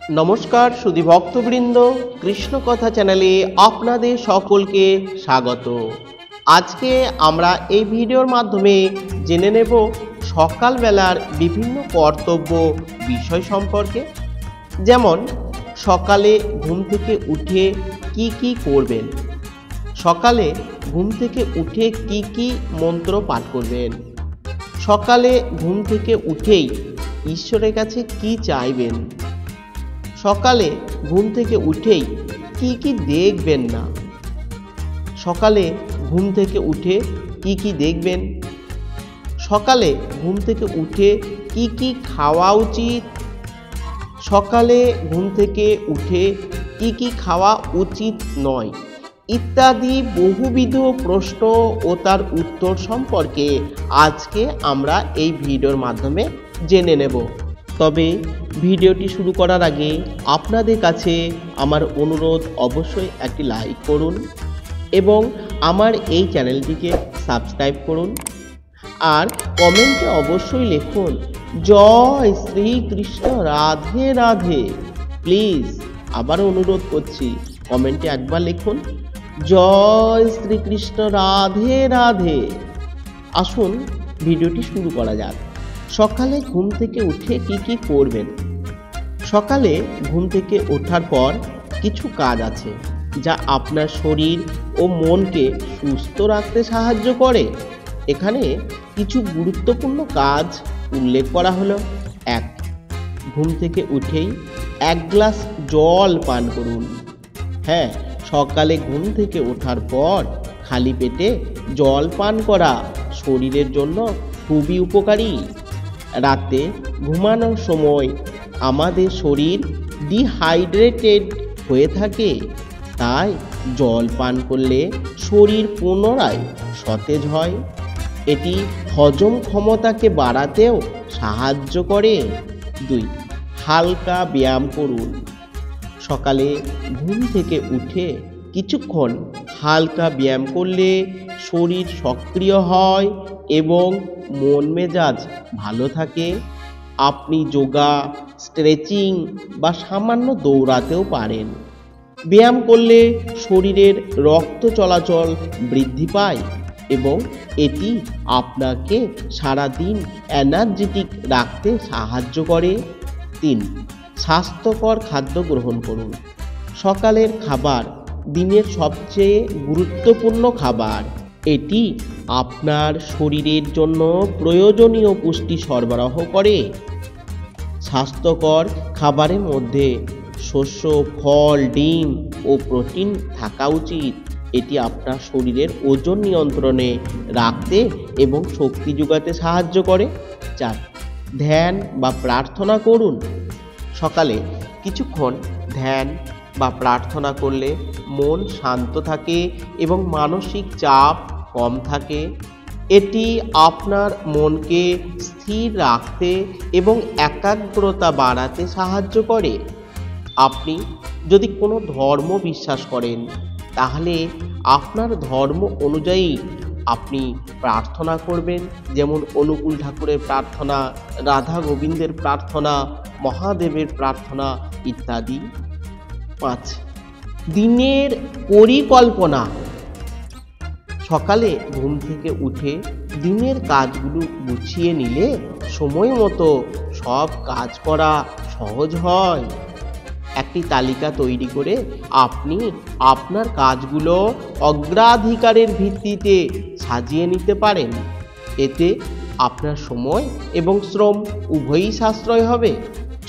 নমস্কার সুধী ভক্তবৃন্দ, কৃষ্ণ কথা চ্যানেলে আপনাদের সকলকে স্বাগত। আজকে আমরা এই ভিডিওর মাধ্যমে জেনে নেব সকালবেলার বিভিন্ন কর্তব্য বিষয় সম্পর্কে। যেমন সকালে ঘুম থেকে উঠে কি কি করবেন, সকালে ঘুম থেকে উঠে কি কি মন্ত্র পাঠ করবেন, সকালে ঘুম থেকে উঠেই ঈশ্বরের কাছে কি চাইবেন, সকালে ঘুম থেকে উঠেই কি কি দেখবেন না, সকালে ঘুম থেকে উঠে কি কি দেখবেন, সকালে ঘুম থেকে উঠে কি কি খাওয়া উচিত, সকালে ঘুম থেকে উঠে কি কি খাওয়া উচিত নয়, ইত্যাদি বহুবিধ প্রশ্ন ও তার উত্তর সম্পর্কে আজকে আমরা এই ভিডিওর মাধ্যমে জেনে নেব। তবে ভিডিওটি শুরু করার আগে আপনাদের কাছে আমার অনুরোধ, অবশ্যই একটি লাইক করুন এবং আমার এই চ্যানেলটিকে সাবস্ক্রাইব করুন। আর কমেন্টে অবশ্যই লিখুন জয় শ্রীকৃষ্ণ, রাধে রাধে। প্লিজ আবার অনুরোধ করছি, কমেন্টে একবার লিখুন জয় শ্রীকৃষ্ণ, রাধে রাধে। আসুন ভিডিওটি শুরু করা যাক। সকালে ঘুম থেকে উঠে কি কি করবেন। সকালে ঘুম থেকে ওঠার পর কিছু কাজ আছে যা আপনার শরীর ও মনকে সুস্থ রাখতে সাহায্য করে। এখানে কিছু গুরুত্বপূর্ণ কাজ উল্লেখ করা হলো। 1. ঘুম থেকে উঠেই 1 গ্লাস জল পান করুন। হ্যাঁ, সকালে ঘুম থেকে ওঠার পর খালি পেটে জল পান করা শরীরের জন্য খুবই উপকারী। রাতে ঘুমানোর সময় আমাদের শরীর ডিহাইড্রেটেড হয়ে থাকে, তাই জল পান করলে শরীর পুনরায় সতেজ হয়। এটি হজম ক্ষমতাকে বাড়াতেও সাহায্য করে। 2. হালকা ব্যায়াম করুন। সকালে ঘুম থেকে উঠে কিছুক্ষণ হালকা ব্যায়াম করলে শরীর সক্রিয় হয় এবং মন মেজাজ ভালো থাকে। আপনি যোগা, স্ট্রেচিং বা সামান্য দৌড়াতেও পারেন। ব্যায়াম করলে শরীরের রক্ত চলাচল বৃদ্ধি পায় এবং এটি আপনাকে সারাদিন এনার্জেটিক রাখতে সাহায্য করে। 3. স্বাস্থ্যকর খাদ্য গ্রহণ করুন। সকালের খাবার দিনের সবচেয়ে গুরুত্বপূর্ণ খাবার। এটি আপনার শরীরের জন্য প্রয়োজনীয় পুষ্টি সরবরাহ করে। স্বাস্থ্যকর খাবারের মধ্যে শস্য, ফল, ডিম ও প্রোটিন থাকা উচিত। এটি আপনার শরীরের ওজন নিয়ন্ত্রণে রাখতে এবং শক্তি যোগাতে সাহায্য করে। 4. ধ্যান বা প্রার্থনা করুন। সকালে কিছুক্ষণ ধ্যান বা প্রার্থনা করলে মন শান্ত থাকে এবং মানসিক চাপ কম থাকে। এটি আপনার মনকে স্থির রাখতে এবং একাগ্রতা বাড়াতে সাহায্য করে। আপনি যদি কোনো ধর্ম বিশ্বাস করেন, তাহলে আপনার ধর্ম অনুযায়ী আপনি প্রার্থনা করবেন, যেমন অনুকূল ঠাকুরের প্রার্থনা, রাধা গোবিন্দের প্রার্থনা, মহাদেবের প্রার্থনা ইত্যাদি। 5. দিনের পরিকল্পনা। সকালে ঘুম থেকে উঠে দিনের কাজগুলো গুছিয়ে নিলে সময় মতো সব কাজ করা সহজ হয়। একটি তালিকা তৈরি করে আপনি আপনার কাজগুলো অগ্রাধিকারের ভিত্তিতে সাজিয়ে নিতে পারেন। এতে আপনার সময় এবং শ্রম উভয়ই সাশ্রয় হবে।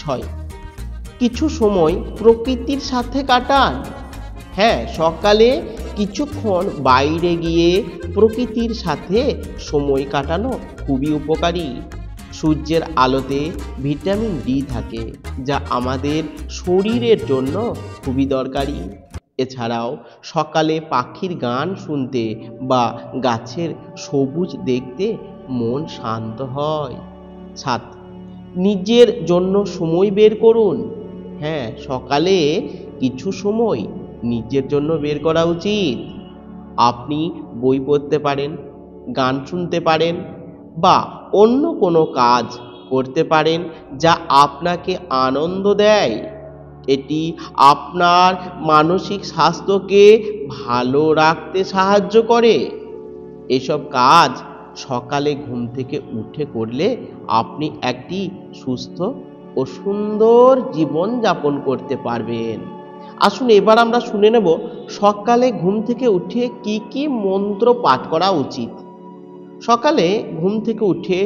6. কিছু সময় প্রকৃতির সাথে কাটান। হ্যাঁ, সকালে কিছুক্ষণ বাইরে গিয়ে প্রকৃতির সাথে সময় কাটানো খুবই উপকারী। সূর্যের আলোতে ভিটামিন ডি থাকে, যা আমাদের শরীরের জন্য খুবই দরকারি। এছাড়াও সকালে পাখির গান শুনতে বা গাছের সবুজ দেখতে মন শান্ত হয়। 7. নিজের জন্য সময় বের করুন। হ্যাঁ, সকালে কিছু সময় নিজের জন্য বের করা উচিত। আপনি বই পড়তে পারেন, গান শুনতে পারেন বা অন্য কোনো কাজ করতে পারেন যা আপনাকে আনন্দ দেয়। এটি আপনার মানসিক স্বাস্থ্যকে ভালো রাখতে সাহায্য করে। এসব কাজ সকালে ঘুম থেকে উঠে করলে আপনি একটি সুস্থ ও সুন্দর জীবন যাপন করতে পারবেন। আসুন এবার আমরা শুনে নেব সকালে ঘুম থেকে উঠে কি কি মন্ত্র পাঠ করা উচিত। সকালে ঘুম থেকে উঠে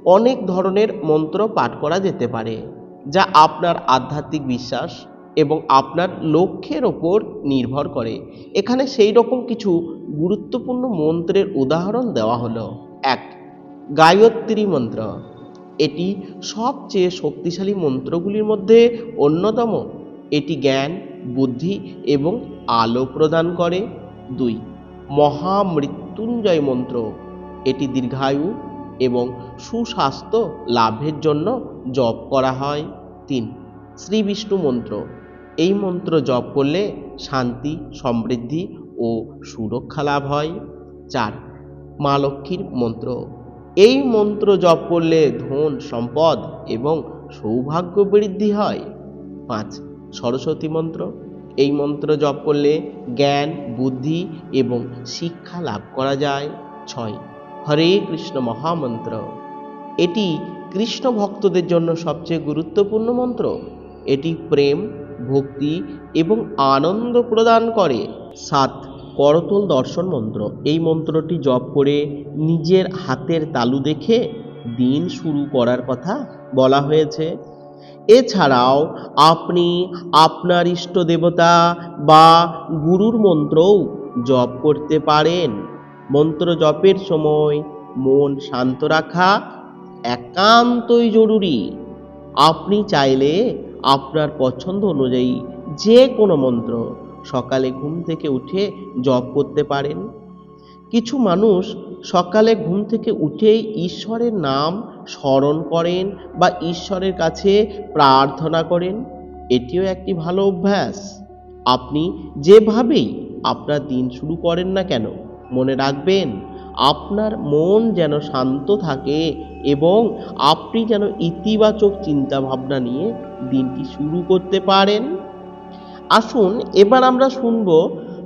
অনেক ধরনের মন্ত্র পাঠ করা যেতে পারে, যা আপনার আধ্যাত্মিক বিশ্বাস এবং আপনার লক্ষ্যের ওপর নির্ভর করে। এখানে সেই রকম কিছু গুরুত্বপূর্ণ মন্ত্রের উদাহরণ দেওয়া হলো। 1. গায়ত্রী মন্ত্র। এটি সবচেয়ে শক্তিশালী মন্ত্রগুলির মধ্যে অন্যতম। এটি জ্ঞান, বুদ্ধি এবং আলো প্রদান করে। 2. মহামৃত্যুঞ্জয় মন্ত্র। এটি দীর্ঘায়ু এবং সুস্বাস্থ্য লাভের জন্য জপ করা হয়। 3. শ্রী বিষ্ণু মন্ত্র। এই মন্ত্র জপ করলে শান্তি, সমৃদ্ধি ও সুরক্ষা লাভ হয়। 4. মা লক্ষ্মীর মন্ত্র। এই মন্ত্র জপ করলে ধন, সম্পদ এবং সৌভাগ্য বৃদ্ধি হয়। 5. সরস্বতী মন্ত্র। এই মন্ত্র জপ করলে জ্ঞান, বুদ্ধি এবং শিক্ষা লাভ করা যায়। 6. হরে কৃষ্ণ মহামন্ত্র। এটি কৃষ্ণ ভক্তদের জন্য সবচেয়ে গুরুত্বপূর্ণ মন্ত্র। এটি প্রেম, ভক্তি এবং আনন্দ প্রদান করে। 7. করতল দর্শন মন্ত্র। এই মন্ত্রটি জপ করে নিজের হাতের তালু দেখে দিন শুরু করার কথা বলা হয়েছে। এছাড়াও আপনি আপনার ইষ্ট দেবতা বা গুরুর মন্ত্রও জপ করতে পারেন। মন্ত্র জপের সময় মন শান্ত রাখা একান্তই জরুরি। আপনি চাইলে আপনার পছন্দ অনুযায়ী যে কোনো মন্ত্র সকালে ঘুম থেকে উঠে জপ করতে পারেন। কিছু মানুষ সকালে ঘুম থেকে উঠেই ঈশ্বরের নাম স্মরণ করেন বা ঈশ্বরের কাছে প্রার্থনা করেন। এটিও একটি ভালো অভ্যাস। আপনি যেভাবেই আপনার দিন শুরু করেন না কেন, মনে রাখবেন আপনার মন যেন শান্ত থাকে এবং আপনি যেন ইতিবাচক চিন্তাভাবনা নিয়ে দিনটি শুরু করতে পারেন। আসুন এবার আমরা শুনব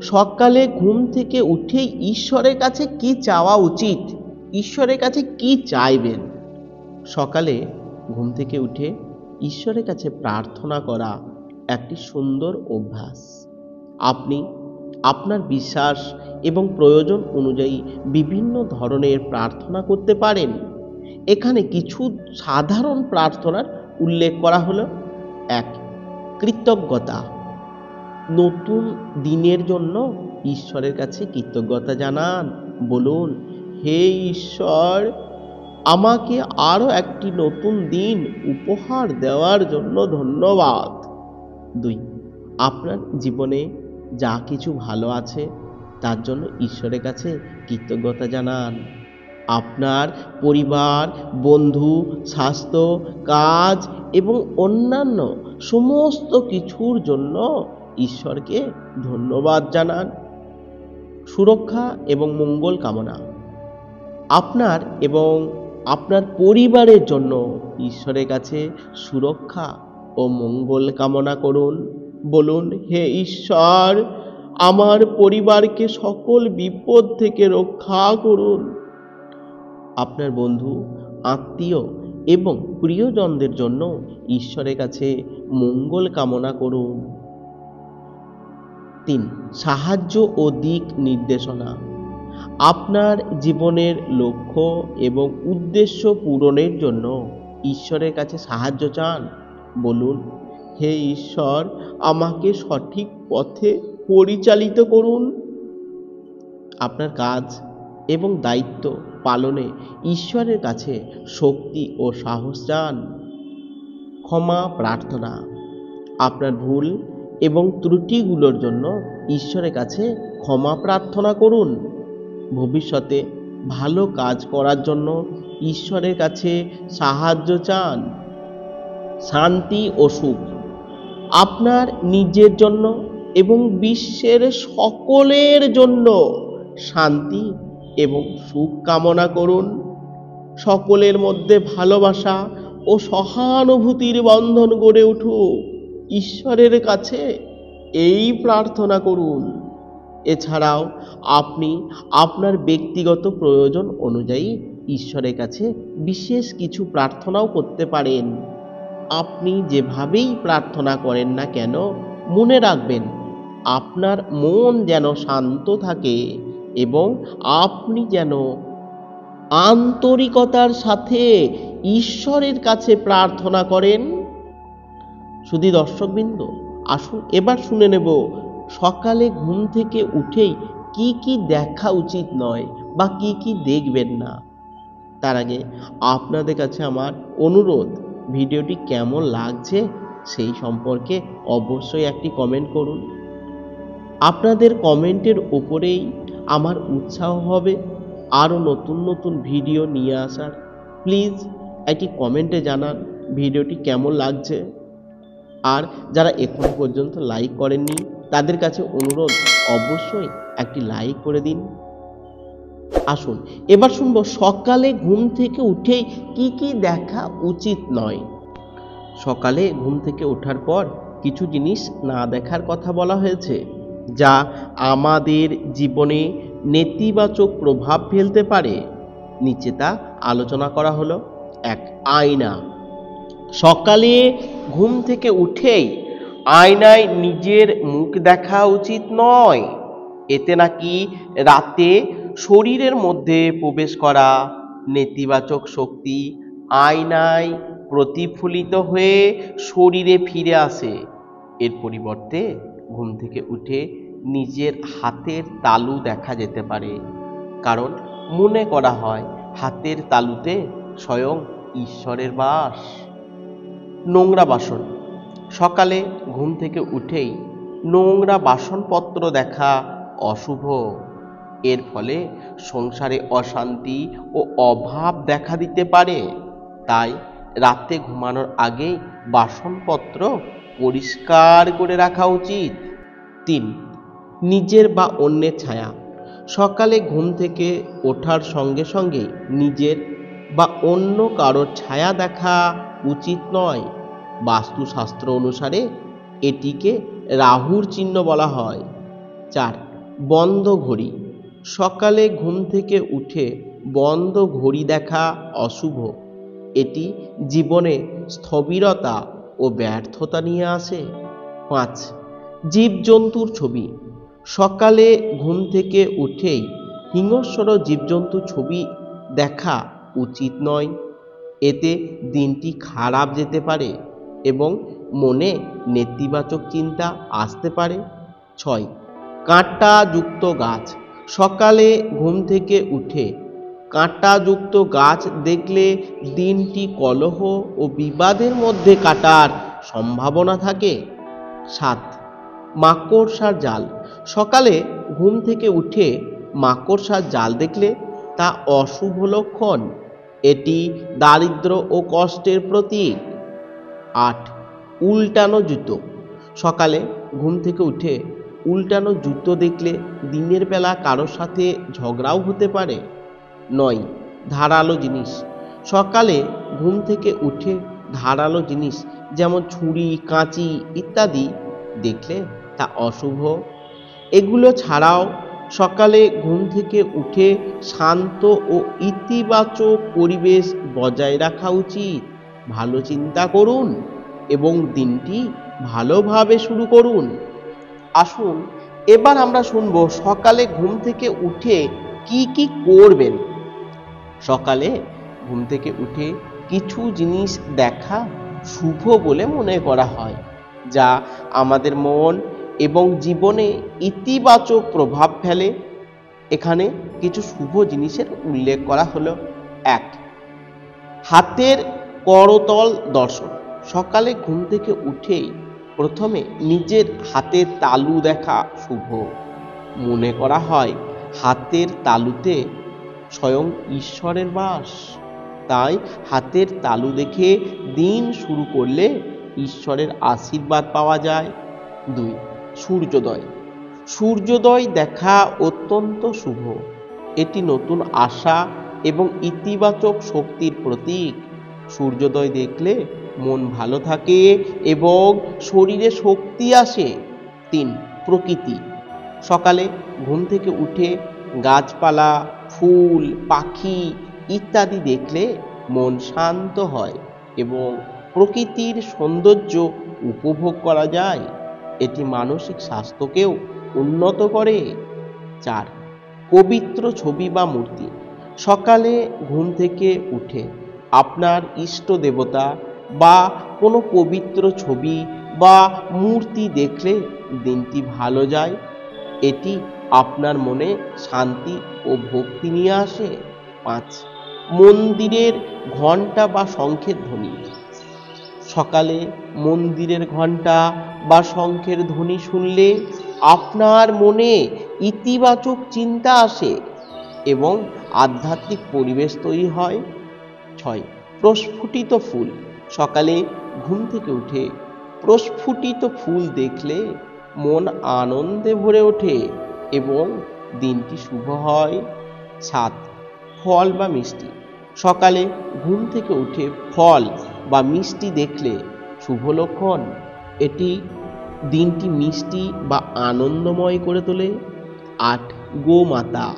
সকালে ঘুম থেকে উঠেই ঈশ্বরের কাছে কি চাওয়া উচিত, ঈশ্বরের কাছে কি চাইবেন। সকালে ঘুম থেকে উঠে ঈশ্বরের কাছে প্রার্থনা করা একটি সুন্দর অভ্যাস। আপনি আপনার বিশ্বাস এবং প্রয়োজন অনুযায়ী বিভিন্ন ধরনের প্রার্থনা করতে পারেন। এখানে কিছু সাধারণ প্রার্থনার উল্লেখ করা হলো। 1. কৃতজ্ঞতা। নতুন দিনের জন্য ঈশ্বরের কাছে কৃতজ্ঞতা জানান। বলুন, হে ঈশ্বর, আমাকে আরও একটি নতুন দিন উপহার দেওয়ার জন্য ধন্যবাদ। 2. আপনার জীবনে যা কিছু ভালো আছে তার জন্য ঈশ্বরের কাছে কৃতজ্ঞতা জানান। আপনার পরিবার, বন্ধু, স্বাস্থ্য, কাজ এবং অন্যান্য সমস্ত কিছুর জন্য ঈশ্বরকে ধন্যবাদ জানান। সুরক্ষা এবং মঙ্গল কামনা। আপনার এবং আপনার পরিবারের জন্য ঈশ্বরের কাছে সুরক্ষা ও মঙ্গল কামনা করুন। বলুন, হে ঈশ্বর, আমার পরিবারকে সকল বিপদ থেকে রক্ষা করুন। আপনার বন্ধু, আত্মীয় এবং প্রিয়জনদের জন্য ঈশ্বরের কাছে মঙ্গল কামনা করুন। 3. সাহায্য ও দিক নির্দেশনা। আপনার জীবনের লক্ষ্য এবং উদ্দেশ্য পূরণের জন্য ঈশ্বরের কাছে সাহায্য চান। বলুন, হে ঈশ্বর, আমাকে সঠিক পথে পরিচালিত করুন। আপনার কাজ এবং দায়িত্ব পালনে ঈশ্বরের কাছে শক্তি ও সাহস চান। ক্ষমা প্রার্থনা। আপনার ভুল এবং ত্রুটিগুলোর জন্য ঈশ্বরের কাছে ক্ষমা প্রার্থনা করুন। ভবিষ্যতে ভালো কাজ করার জন্য ঈশ্বরের কাছে সাহায্য চান। শান্তি ও সুখ। আপনার নিজের জন্য এবং বিশ্বের সকলের জন্য শান্তি এবং সুখ কামনা করুন। সকলের মধ্যে ভালোবাসা ও সহানুভূতির বন্ধন গড়ে উঠুক। ঈশ্বরের কাছে এই প্রার্থনা করুন। এছাড়াও আপনি আপনার ব্যক্তিগত প্রয়োজন অনুযায়ী ঈশ্বরের কাছে বিশেষ কিছু প্রার্থনাও করতে পারেন। আপনি যেভাবেই প্রার্থনা করেন না কেন, মনে রাখবেন আপনার মন যেন শান্ত থাকে এবং আপনি যেন আন্তরিকতার সাথে ঈশ্বরের কাছে প্রার্থনা করেন। শুধু দর্শকবৃন্দ, আসুন এবার শুনে নেব সকালে ঘুম থেকে উঠেই কি কি দেখা উচিত নয় বা কি কি দেখবেন না। তার আগে আপনাদের কাছে আমার অনুরোধ, ভিডিওটি কেমন লাগছে সেই সম্পর্কে অবশ্যই একটি কমেন্ট করুন। আপনাদের কমেন্টের উপরেই আমার উৎসাহ হবে আরও নতুন নতুন ভিডিও নিয়ে আসার। প্লিজ একটি কমেন্টে জানান ভিডিওটি কেমন লাগছে। আর যারা এখনো পর্যন্ত লাইক করেননি তাদের কাছে অনুরোধ, অবশ্যই একটি লাইক করে দিন। আসুন এবার শুনবো সকালে ঘুম থেকে উঠেই কি কি দেখা উচিত নয়। সকালে ঘুম থেকে ওঠার পর কিছু জিনিস না দেখার কথা বলা হয়েছে, যা আমাদের জীবনে নেতিবাচক প্রভাব ফেলতে পারে। নিচে তা আলোচনা করা হলো। 1. আয়না। সকালে ঘুম থেকে উঠেই আয়নায় নিজের মুখ দেখা উচিত নয়। এতে নাকি রাতে শরীরের মধ্যে প্রবেশ করা নেতিবাচক শক্তি আয়নায় প্রতিফলিত হয়ে শরীরে ফিরে আসে। এর পরিবর্তে ঘুম থেকে উঠে নিজের হাতের তালু দেখা যেতে পারে, কারণ মনে করা হয় হাতের তালুতে স্বয়ং ঈশ্বরের বাস। নোংরা বাসন। সকালে ঘুম থেকে উঠেই নোংরা বাসনপত্র দেখা অশুভ। এর ফলে সংসারে অশান্তি ও অভাব দেখা দিতে পারে। তাই রাতে ঘুমানোর আগেই বাসনপত্র পরিষ্কার করে রাখা উচিত। 3. নিজের বা অন্যের ছায়া। সকালে ঘুম থেকে ওঠার সঙ্গে সঙ্গে নিজের বা অন্য কারোর ছায়া দেখা উচিত নয়। বাস্তুশাস্ত্র অনুসারে এটিকে রাহুর চিহ্ন বলা হয়। 4. বন্ধ ঘড়ি। সকালে ঘুম থেকে উঠে বন্ধ ঘড়ি দেখা অশুভ। এটি জীবনে স্থবিরতা ও ব্যর্থতা নিয়ে আসে। 5. জীবজন্তুর ছবি। সকালে ঘুম থেকে উঠেই হিংস্র জীবজন্তুর ছবি দেখা উচিত নয়। এতে দিনটি খারাপ যেতে পারে এবং মনে নেতিবাচক চিন্তা আসতে পারে। 6. কাঁটাযুক্ত গাছ। সকালে ঘুম থেকে উঠে কাঁটাযুক্ত গাছ দেখলে দিনটি কলহ ও বিবাদের মধ্যে কাটার সম্ভাবনা থাকে। 7. মাকড়সার জাল। সকালে ঘুম থেকে উঠে মাকড়সার জাল দেখলে তা অশুভ লক্ষণ। এটি দারিদ্র ও কষ্টের প্রতীক। 8. উল্টানো জুতো। সকালে ঘুম থেকে উঠে উল্টানো জুতো দেখলে দিনের বেলা কারোর সাথে ঝগড়াও হতে পারে। 9. ধারালো জিনিস। সকালে ঘুম থেকে উঠে ধারালো জিনিস যেমন ছুরি, কাঁচি ইত্যাদি দেখলে তা অশুভ। এগুলো ছাড়াও সকালে ঘুম থেকে উঠে শান্ত ও ইতিবাচক পরিবেশ বজায় রাখা উচিত। ভালো চিন্তা করুন এবং দিনটি ভালোভাবে শুরু করুন। আসুন এবার আমরা শুনবো সকালে ঘুম থেকে উঠে কি কি করবেন। সকালে ঘুম থেকে উঠে কিছু জিনিস দেখা শুভ বলে মনে করা হয়, যা আমাদের মন এবং জীবনে ইতিবাচক প্রভাব ফেলে। এখানে কিছু শুভ জিনিসের উল্লেখ করা হলো। 1. হাতের করতল দর্শন। সকালে ঘুম থেকে উঠেই প্রথমে নিজের হাতের তালু দেখা শুভ। মনে করা হয় হাতের তালুতে স্বয়ং ঈশ্বরের বাস। তাই হাতের তালু দেখে দিন শুরু করলে ঈশ্বরের আশীর্বাদ পাওয়া যায়। 2. সূর্যোদয়। সূর্যোদয় দেখা অত্যন্ত শুভ। এটি নতুন আশা এবং ইতিবাচক শক্তির প্রতীক। সূর্যোদয় দেখলে মন ভালো থাকে এবং শরীরে শক্তি আসে। 3. প্রকৃতি। সকালে ঘুম থেকে উঠে গাছপালা, ফুল, পাখি ইত্যাদি দেখলে মন শান্ত হয় এবং প্রকৃতির সৌন্দর্য উপভোগ করা যায়। এটি মানসিক স্বাস্থ্যকেও উন্নত করে। 4. পবিত্র ছবি বা মূর্তি। সকালে ঘুম থেকে উঠে আপনার ইষ্ট দেবতা বা কোনো পবিত্র ছবি বা মূর্তি দেখলে দিনটি ভালো যায়। এটি আপনার মনে শান্তি ও ভক্তি নিয়ে আসে। 5. মন্দিরের ঘণ্টা বা শঙ্খের ধ্বনি। সকালে মন্দিরের ঘণ্টা বা শঙ্খের ধ্বনি শুনলে আপনার মনে ইতিবাচক চিন্তা আসে এবং আধ্যাত্মিক পরিবেশ তৈরি হয়। 6. প্রস্ফুটিত ফুল। সকালে ঘুম থেকে উঠে প্রস্ফুটিত ফুল দেখলে মন আনন্দে ভরে ওঠে এবং দিনটি শুভ হয়। 7. ফল বা মিষ্টি। সকালে ঘুম থেকে উঠে ফল বা মিষ্টি দেখলে শুভ লক্ষণ। এটি দিনটি মিষ্টি বা আনন্দময় করে তোলে। 8. গোমাতা।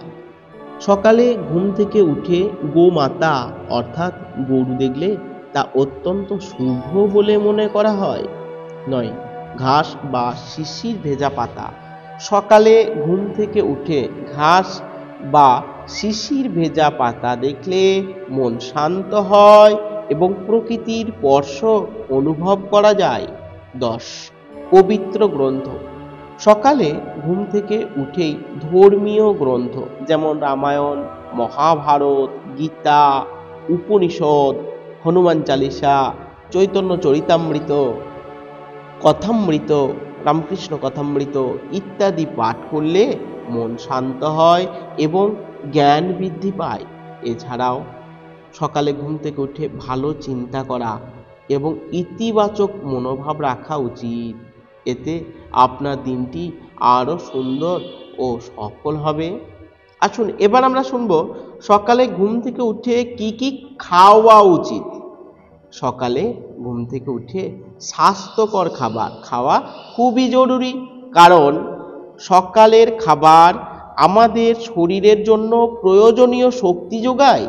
সকালে ঘুম থেকে উঠে গোমাতা অর্থাৎ গরু দেখলে তা অত্যন্ত শুভ বলে মনে করা হয়। 9. ঘাস বা শিশির ভেজা পাতা। সকালে ঘুম থেকে উঠে ঘাস বা শিশির ভেজা পাতা দেখলে মন শান্ত হয় এবং প্রকৃতির স্পর্শ অনুভব করা যায়। 10. পবিত্র গ্রন্থ। সকালে ঘুম থেকে উঠেই ধর্মীয় গ্রন্থ যেমন রামায়ণ, মহাভারত, গীতা, উপনিষদ, হনুমান চালিসা, চৈতন্য চরিতামৃত, কথামৃত, রামকৃষ্ণ কথামৃত ইত্যাদি পাঠ করলে মন শান্ত হয় এবং জ্ঞান বৃদ্ধি পায়। এছাড়াও সকালে ঘুম থেকে উঠে ভালো চিন্তা করা এবং ইতিবাচক মনোভাব রাখা উচিত। এতে আপনার দিনটি আরও সুন্দর ও সফল হবে। আসুন এবার আমরা শুনব সকালে ঘুম থেকে উঠে কি কি খাওয়া উচিত। সকালে ঘুম থেকে উঠে স্বাস্থ্যকর খাবার খাওয়া খুবই জরুরি, কারণ সকালের খাবার আমাদের শরীরের জন্য প্রয়োজনীয় শক্তি যোগায়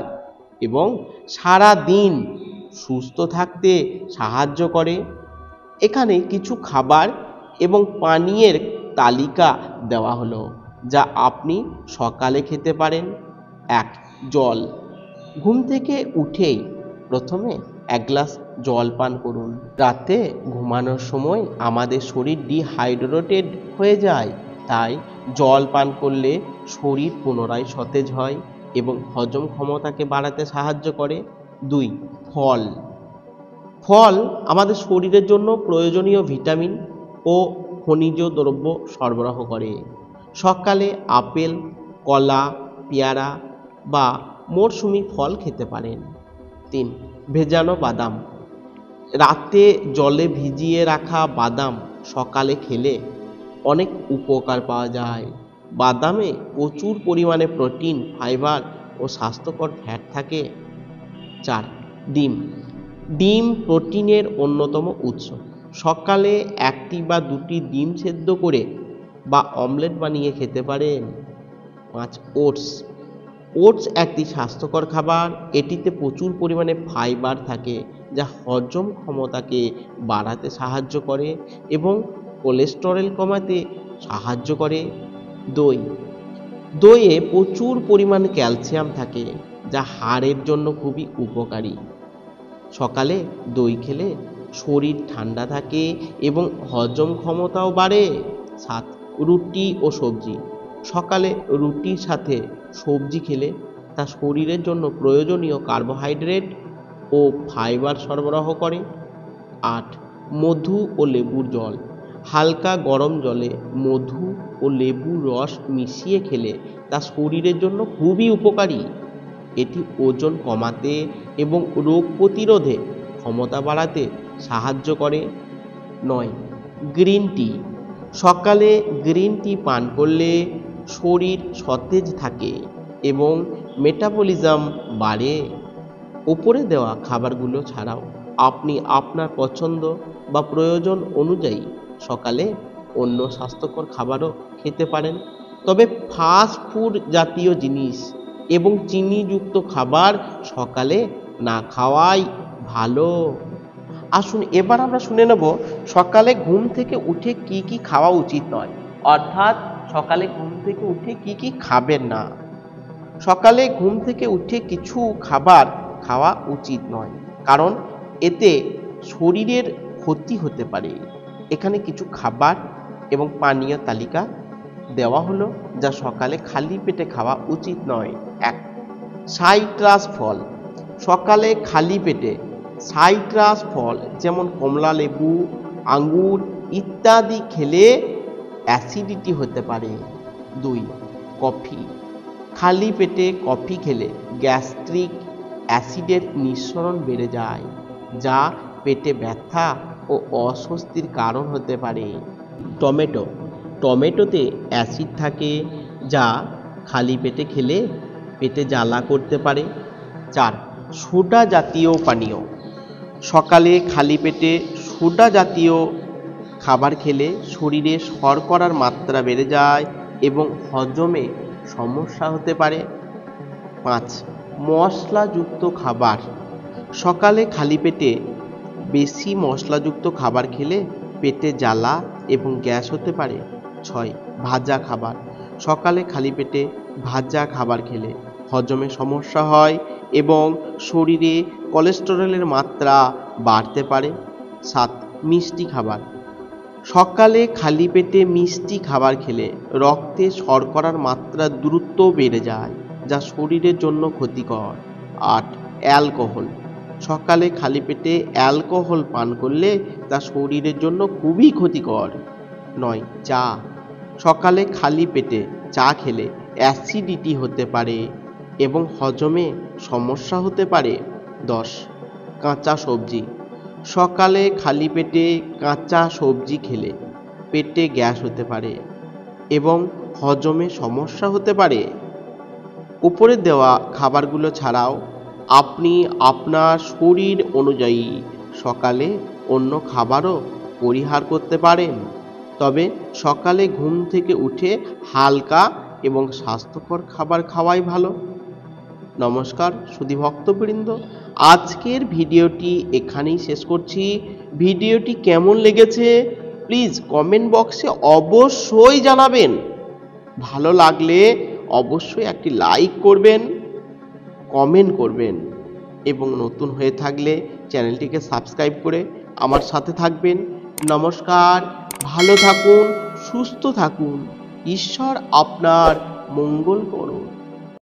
এবং সারা দিন সুস্থ থাকতে সাহায্য করে। এখানে কিছু খাবার এবং পানীয়ের তালিকা দেওয়া হলো যা আপনি সকালে খেতে পারেন। 1. জল। ঘুম থেকে উঠেই প্রথমে 1 গ্লাস জল পান করুন। রাতে ঘুমানোর সময় আমাদের শরীর ডিহাইড্রেটেড হয়ে যায়, তাই জল পান করলে শরীর পুনরায় সতেজ হয় এবং হজম ক্ষমতাকে বাড়াতে সাহায্য করে। 2. ফল। ফল আমাদের শরীরের জন্য প্রয়োজনীয় ভিটামিন ও খনিজ দ্রব্য সরবরাহ করে। সকালে আপেল, কলা, পেয়ারা বা মরশুমি ফল খেতে পারেন। 3. ভেজানো বাদাম। রাতে জলে ভিজিয়ে রাখা বাদাম সকালে খেলে অনেক উপকার পাওয়া যায়। বাদামে প্রচুর পরিমাণে প্রোটিন, ফাইবার ও স্বাস্থ্যকর ফ্যাট থাকে। 4. ডিম। ডিম প্রোটিনের অন্যতম উৎস। সকালে 1টি বা 2টি ডিম সেদ্ধ করে বা অমলেট বানিয়ে খেতে পারেন। 5. ওটস। ওটস একটি স্বাস্থ্যকর খাবার। এটিতে প্রচুর পরিমাণে ফাইবার থাকে যা হজম ক্ষমতাকে বাড়াতে সাহায্য করে এবং কোলেস্টেরল কমাতে সাহায্য করে। দই। দইয়ে প্রচুর পরিমাণ ক্যালসিয়াম থাকে যা হাড়ের জন্য খুবই উপকারী। সকালে দই খেলে শরীর ঠান্ডা থাকে এবং হজম ক্ষমতাও বাড়ে। 7. রুটি ও সবজি। সকালে রুটির সাথে সবজি খেলে তা শরীরের জন্য প্রয়োজনীয় কার্বোহাইড্রেট ও ফাইবার সরবরাহ করে। 8. মধু ও লেবুর জল। হালকা গরম জলে মধু ও লেবুর রস মিশিয়ে খেলে তা শরীরের জন্য খুবই উপকারী। এটি ওজন কমাতে এবং রোগ প্রতিরোধে ক্ষমতা বাড়াতে সাহায্য করে। 9. Green tea. সকালে গ্রিন টি পান করলে শরীর সতেজ থাকে এবং মেটাবলিজম বাড়ে। ওপরে দেওয়া খাবারগুলো ছাড়াও আপনি আপনার পছন্দ বা প্রয়োজন অনুযায়ী সকালে অন্য স্বাস্থ্যকর খাবারও খেতে পারেন। তবে ফাস্ট ফুড জাতীয় জিনিস এবং চিনিযুক্ত খাবার সকালে না খাওয়াই ভালো। আসুন এবার আমরা শুনে নেব সকালে ঘুম থেকে উঠে কি কি খাওয়া উচিত নয়, অর্থাৎ সকালে ঘুম থেকে উঠে কি কি খাবেন না। সকালে ঘুম থেকে উঠে কিছু খাবার খাওয়া উচিত নয়, কারণ এতে শরীরের ক্ষতি হতে পারে। এখানে কিছু খাবার এবং পানীয় তালিকা দেওয়া হলো যা সকালে খালি পেটে খাওয়া উচিত নয়। 1. সাইট্রাস ফল। সকালে খালি পেটে সাইট্রাস ফল যেমন কমলা লেবু, আঙ্গুর ইত্যাদি খেলে অ্যাসিডিটি হতে পারে। 2. কফি। খালি পেটে কফি খেলে গ্যাস্ট্রিক অ্যাসিডের নিঃসরণ বেড়ে যায়, যা পেটে ব্যথা ও অস্বস্তির কারণ হতে পারে। টমেটো। টমেটোতে অ্যাসিড থাকে যা খালি পেটে খেলে পেটে জ্বালা করতে পারে। 4. সোডা জাতীয় পানীয়। সকালে খালি পেটে সোডা জাতীয় খাবার খেলে শরীরে শর্করার মাত্রা বেড়ে যায় এবং হজমে সমস্যা হতে পারে। 5. মশলাযুক্ত খাবার। সকালে খালি পেটে বেশি মশলাযুক্ত খাবার খেলে পেটে জ্বালা এবং গ্যাস হতে পারে। 6. ভাজা খাবার। সকালে খালি পেটে ভাজা খাবার খেলে হজমে সমস্যা হয় এবং শরীরে কোলেস্টেরলের মাত্রা বাড়তে পারে। 7. মিষ্টি খাবার। সকালে খালি পেটে মিষ্টি খাবার খেলে রক্তে শর্করার মাত্রা দ্রুত বেড়ে যায়, যা শরীরের জন্য ক্ষতিকর। 8. অ্যালকোহল। সকালে খালি পেটে অ্যালকোহল পান করলে তা শরীরের জন্য খুবই ক্ষতিকর। 9. চা। সকালে খালি পেটে চা খেলে অ্যাসিডিটি হতে পারে এবং হজমে সমস্যা হতে পারে। 10. কাঁচা সবজি। সকালে খালি পেটে কাঁচা সবজি খেলে পেটে গ্যাস হতে পারে এবং হজমে সমস্যা হতে পারে। উপরে দেওয়া খাবারগুলো ছাড়াও আপনি আপনার শরীর অনুযায়ী সকালে অন্য খাবারও পরিহার করতে পারেন। তবে সকালে ঘুম থেকে উঠে হালকা এবং স্বাস্থ্যকর খাবার খাওয়াই ভালো। নমস্কার সুধী ভক্তবৃন্দ, আজকের ভিডিওটি এখানেই শেষ করছি। ভিডিওটি কেমন লেগেছে প্লিজ কমেন্ট বক্সে অবশ্যই জানাবেন। ভালো লাগলে অবশ্যই একটি লাইক করবেন, কমেন্ট করবেন এবং নতুন হয়ে থাকলে চ্যানেলটিকে সাবস্ক্রাইব করে আমার সাথে থাকবেন। নমস্কার, ভালো থাকুন, সুস্থ থাকুন, ঈশ্বর আপনার মঙ্গল করুন।